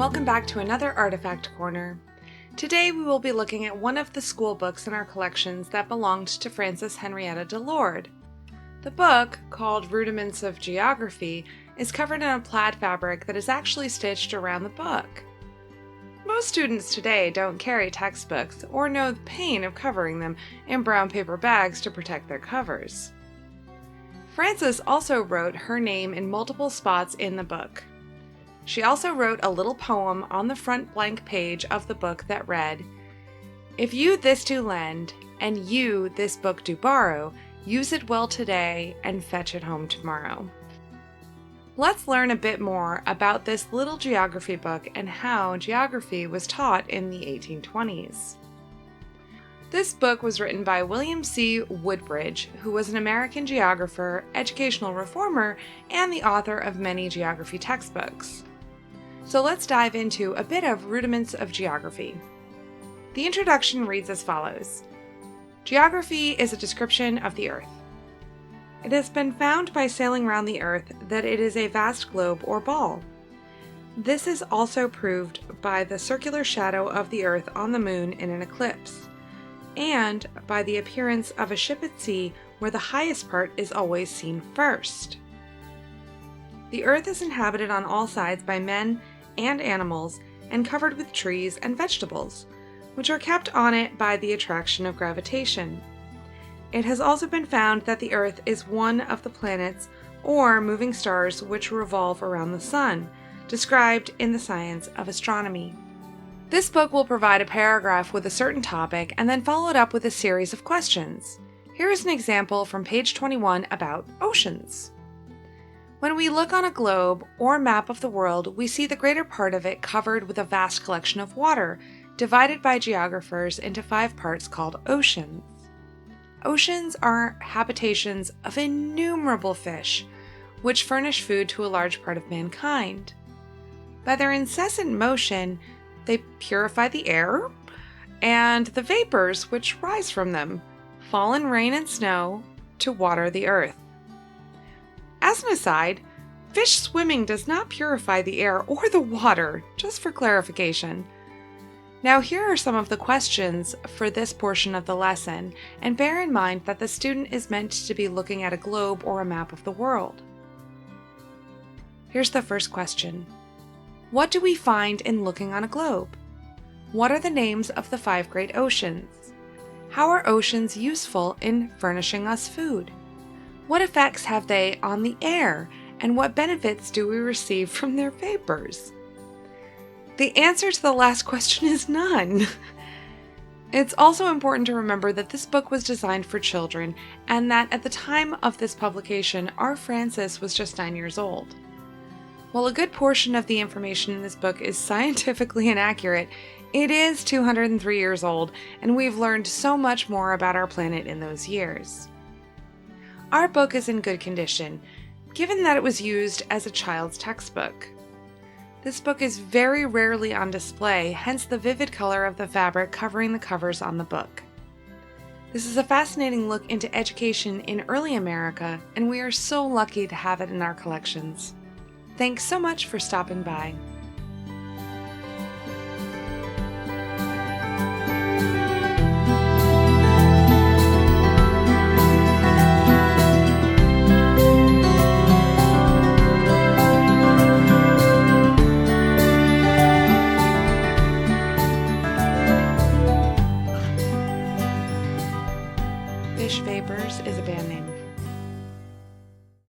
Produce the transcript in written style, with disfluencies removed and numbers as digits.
welcome back to another Artifact Corner. Today we will be looking at one of the school books in our collections that belonged to Frances Henrietta Delord. The book, called Rudiments of Geography, is covered in a plaid fabric that is actually stitched around the book. Most students today don't carry textbooks or know the pain of covering them in brown paper bags to protect their covers. Frances also wrote her name in multiple spots in the book. She also wrote a little poem on the front blank page of the book that read, "If you this do lend, and you this book do borrow, use it well today and fetch it home tomorrow." Let's learn a bit more about this little geography book and how geography was taught in the 1820s. This book was written by William C. Woodbridge, who was an American geographer, educational reformer, and the author of many geography textbooks. So let's dive into a bit of Rudiments of Geography. The introduction reads as follows. Geography is a description of the Earth. It has been found by sailing round the Earth that it is a vast globe or ball. This is also proved by the circular shadow of the Earth on the Moon in an eclipse, and by the appearance of a ship at sea where the highest part is always seen first. The Earth is inhabited on all sides by men and animals and covered with trees and vegetables, which are kept on it by the attraction of gravitation. It has also been found that the Earth is one of the planets or moving stars which revolve around the Sun, described in the science of astronomy. This book will provide a paragraph with a certain topic and then follow it up with a series of questions. Here is an example from page 21 about oceans. When we look on a globe or map of the world, we see the greater part of it covered with a vast collection of water, divided by geographers into 5 parts called oceans. Oceans are habitations of innumerable fish, which furnish food to a large part of mankind. By their incessant motion, they purify the air and the vapors which rise from them, fall in rain and snow to water the earth. As an aside, fish swimming does not purify the air or the water, just for clarification. Now here are some of the questions for this portion of the lesson, and bear in mind that the student is meant to be looking at a globe or a map of the world. Here's the first question. What do we find in looking on a globe? What are the names of the 5 great oceans? How are oceans useful in furnishing us food? What effects have they on the air, and what benefits do we receive from their vapors? The answer to the last question is none. It's also important to remember that this book was designed for children, and that at the time of this publication, our Frances was just 9 years old. While a good portion of the information in this book is scientifically inaccurate, it is 203 years old, and we've learned so much more about our planet in those years. Our book is in good condition, given that it was used as a child's textbook. This book is very rarely on display, hence the vivid color of the fabric covering the covers on the book. This is a fascinating look into education in early America, and we are so lucky to have it in our collections. Thanks so much for stopping by. Fish Vapors is a band name.